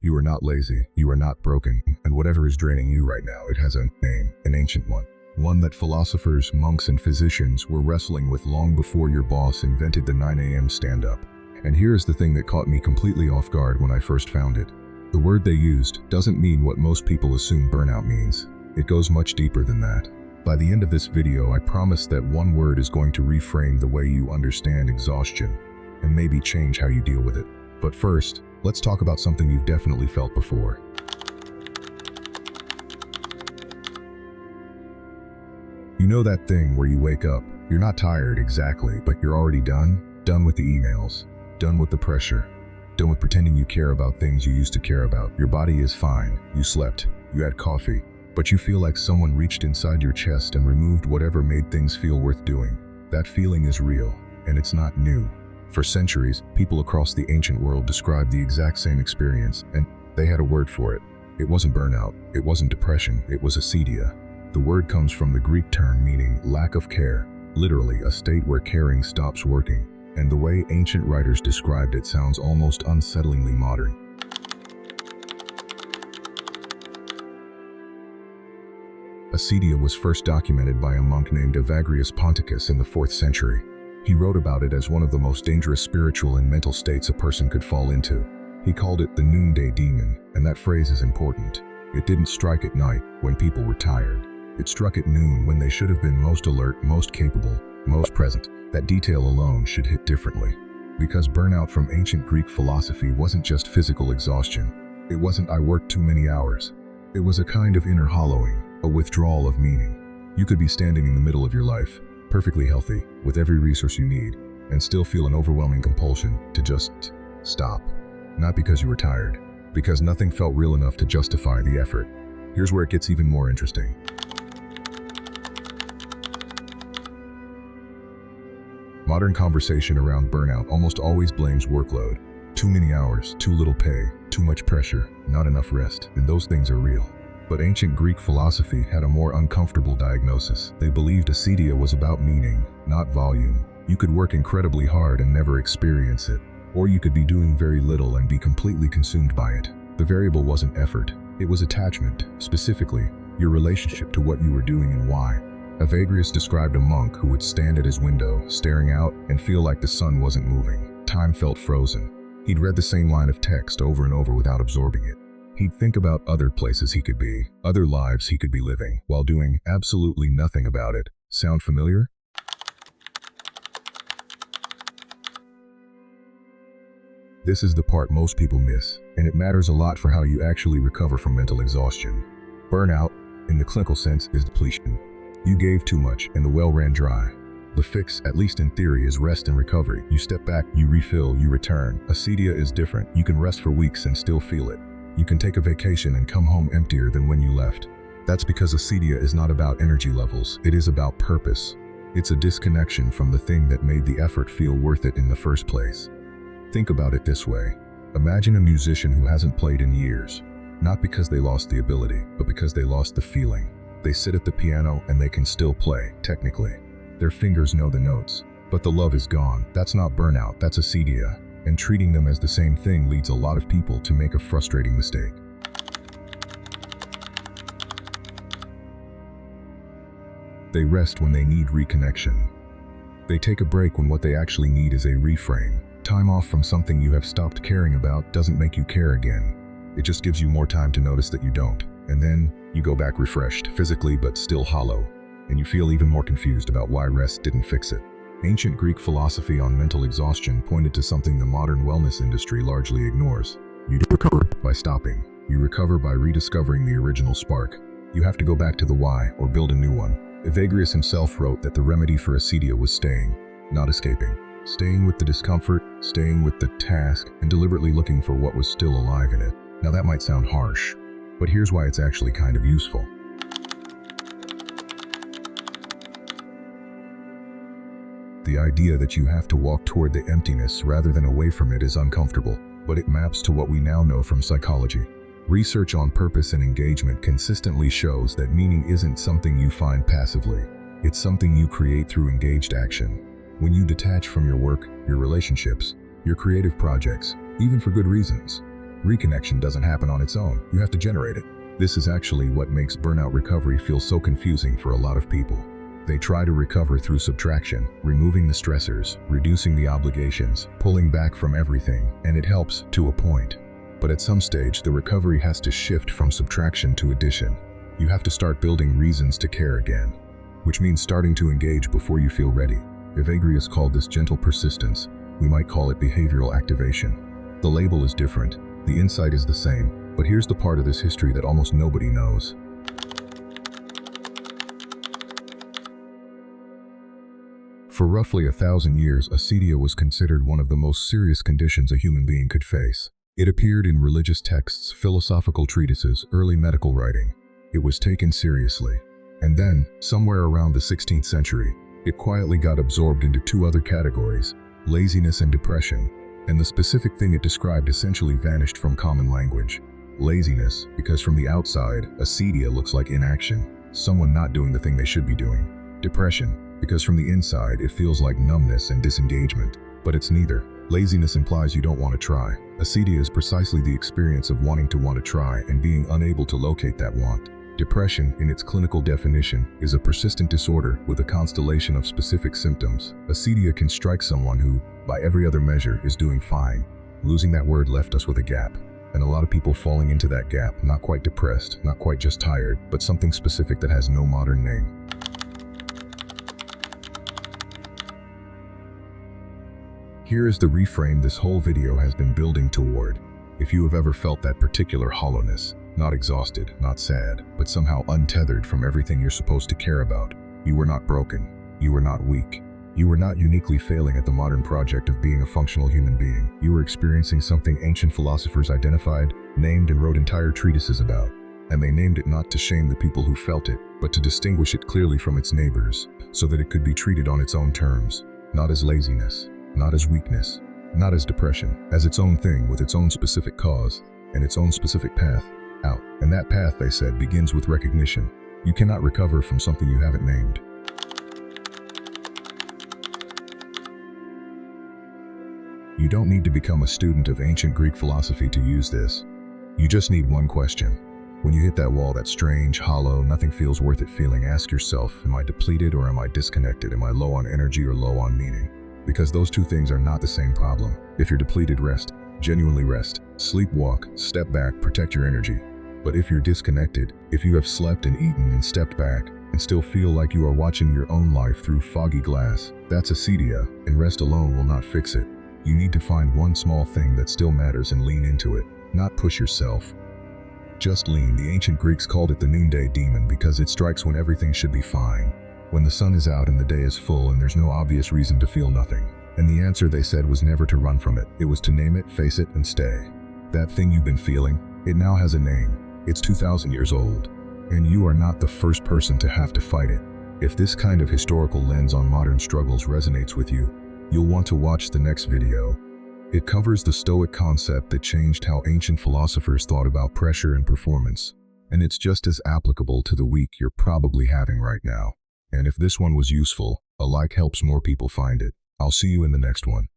You are not lazy, you are not broken, and whatever is draining you right now, it has a name, an ancient one. One that philosophers, monks, and physicians were wrestling with long before your boss invented the 9 a.m. stand-up. And here's the thing that caught me completely off guard when I first found it. The word they used doesn't mean what most people assume burnout means. It goes much deeper than that. By the end of this video, I promise that one word is going to reframe the way you understand exhaustion, and maybe change how you deal with it. But first, let's talk about something you've definitely felt before. You know that thing where you wake up, you're not tired exactly, but you're already done? Done with the emails, done with the pressure, done with pretending you care about things you used to care about. Your body is fine, you slept, you had coffee, but you feel like someone reached inside your chest and removed whatever made things feel worth doing. That feeling is real, and it's not new. For centuries, people across the ancient world described the exact same experience, and they had a word for it. It wasn't burnout, it wasn't depression, it was acedia. The word comes from the Greek term meaning lack of care, literally a state where caring stops working. And the way ancient writers described it sounds almost unsettlingly modern. Acedia was first documented by a monk named Evagrius Ponticus in the 4th century. He wrote about it as one of the most dangerous spiritual and mental states a person could fall into. He called it the noonday demon, and that phrase is important. It didn't strike at night, when people were tired. It struck at noon, when they should have been most alert, most capable, most present. That detail alone should hit differently. Because burnout from ancient Greek philosophy wasn't just physical exhaustion. It wasn't "I worked too many hours." It was a kind of inner hollowing, a withdrawal of meaning. You could be standing in the middle of your life, perfectly healthy, with every resource you need, and still feel an overwhelming compulsion to just stop. Not because you were tired, because nothing felt real enough to justify the effort. Here's where it gets even more interesting. Modern conversation around burnout almost always blames workload. Too many hours, too little pay, too much pressure, not enough rest, and those things are real. But ancient Greek philosophy had a more uncomfortable diagnosis. They believed acedia was about meaning, not volume. You could work incredibly hard and never experience it, or you could be doing very little and be completely consumed by it. The variable wasn't effort, it was attachment, specifically, your relationship to what you were doing and why. Evagrius described a monk who would stand at his window, staring out, and feel like the sun wasn't moving. Time felt frozen. He'd read the same line of text over and over without absorbing it. He'd think about other places he could be, other lives he could be living, while doing absolutely nothing about it. Sound familiar? This is the part most people miss, and it matters a lot for how you actually recover from mental exhaustion. Burnout, in the clinical sense, is depletion. You gave too much, and the well ran dry. The fix, at least in theory, is rest and recovery. You step back, you refill, you return. Acedia is different. You can rest for weeks and still feel it. You can take a vacation and come home emptier than when you left. That's because acedia is not about energy levels, it is about purpose. It's a disconnection from the thing that made the effort feel worth it in the first place. Think about it this way. Imagine a musician who hasn't played in years. Not because they lost the ability, but because they lost the feeling. They sit at the piano and they can still play, technically. Their fingers know the notes, but the love is gone. That's not burnout, that's acedia. And treating them as the same thing leads a lot of people to make a frustrating mistake. They rest when they need reconnection. They take a break when what they actually need is a reframe. Time off from something you have stopped caring about doesn't make you care again. It just gives you more time to notice that you don't. And then, you go back refreshed, physically but still hollow. And you feel even more confused about why rest didn't fix it. Ancient Greek philosophy on mental exhaustion pointed to something the modern wellness industry largely ignores. You don't recover by stopping. You recover by rediscovering the original spark. You have to go back to the why, or build a new one. Evagrius himself wrote that the remedy for acedia was staying, not escaping. Staying with the discomfort, staying with the task, and deliberately looking for what was still alive in it. Now that might sound harsh, but here's why it's actually kind of useful. The idea that you have to walk toward the emptiness rather than away from it is uncomfortable, but it maps to what we now know from psychology. Research on purpose and engagement consistently shows that meaning isn't something you find passively. It's something you create through engaged action. When you detach from your work, your relationships, your creative projects, even for good reasons, Reconnection doesn't happen on its own, you have to generate it. This is actually what makes burnout recovery feel so confusing for a lot of people. They try to recover through subtraction, removing the stressors, reducing the obligations, pulling back from everything, and it helps to a point. But at some stage, the recovery has to shift from subtraction to addition. You have to start building reasons to care again, which means starting to engage before you feel ready. Evagrius called this gentle persistence. We might call it behavioral activation. The label is different, the insight is the same, but here's the part of this history that almost nobody knows. For roughly 1,000 years, acedia was considered one of the most serious conditions a human being could face. It appeared in religious texts, philosophical treatises, early medical writing. It was taken seriously. And then, somewhere around the 16th century, it quietly got absorbed into two other categories, laziness and depression, and the specific thing it described essentially vanished from common language. Laziness, because from the outside, acedia looks like inaction, someone not doing the thing they should be doing. Depression, because from the inside, it feels like numbness and disengagement, but it's neither. Laziness implies you don't want to try. Acedia is precisely the experience of wanting to try and being unable to locate that want. Depression, in its clinical definition, is a persistent disorder with a constellation of specific symptoms. Acedia can strike someone who, by every other measure, is doing fine. Losing that word left us with a gap. And a lot of people falling into that gap, not quite depressed, not quite just tired, but something specific that has no modern name. Here is the reframe this whole video has been building toward. If you have ever felt that particular hollowness, not exhausted, not sad, but somehow untethered from everything you're supposed to care about, you were not broken, you were not weak, you were not uniquely failing at the modern project of being a functional human being. You were experiencing something ancient philosophers identified, named, and wrote entire treatises about. And they named it not to shame the people who felt it, but to distinguish it clearly from its neighbors, so that it could be treated on its own terms, not as laziness, not as weakness, not as depression, as its own thing with its own specific cause and its own specific path out. And that path, they said, begins with recognition. You cannot recover from something you haven't named. You don't need to become a student of ancient Greek philosophy to use this. You just need one question. When you hit that wall, that strange, hollow, nothing feels worth it feeling, ask yourself, am I depleted or am I disconnected? Am I low on energy or low on meaning? Because those two things are not the same problem. If you're depleted, rest. Genuinely rest. Sleep, walk, step back, protect your energy. But if you're disconnected, if you have slept and eaten and stepped back, and still feel like you are watching your own life through foggy glass, that's acedia, and rest alone will not fix it. You need to find one small thing that still matters and lean into it, not push yourself. Just lean. The ancient Greeks called it the noonday demon because it strikes when everything should be fine, when the sun is out and the day is full and there's no obvious reason to feel nothing. And the answer, they said, was never to run from it. It was to name it, face it, and stay. That thing you've been feeling, it now has a name. It's 2,000 years old. And you are not the first person to have to fight it. If this kind of historical lens on modern struggles resonates with you, you'll want to watch the next video. It covers the Stoic concept that changed how ancient philosophers thought about pressure and performance. And it's just as applicable to the week you're probably having right now. And if this one was useful, a like helps more people find it. I'll see you in the next one.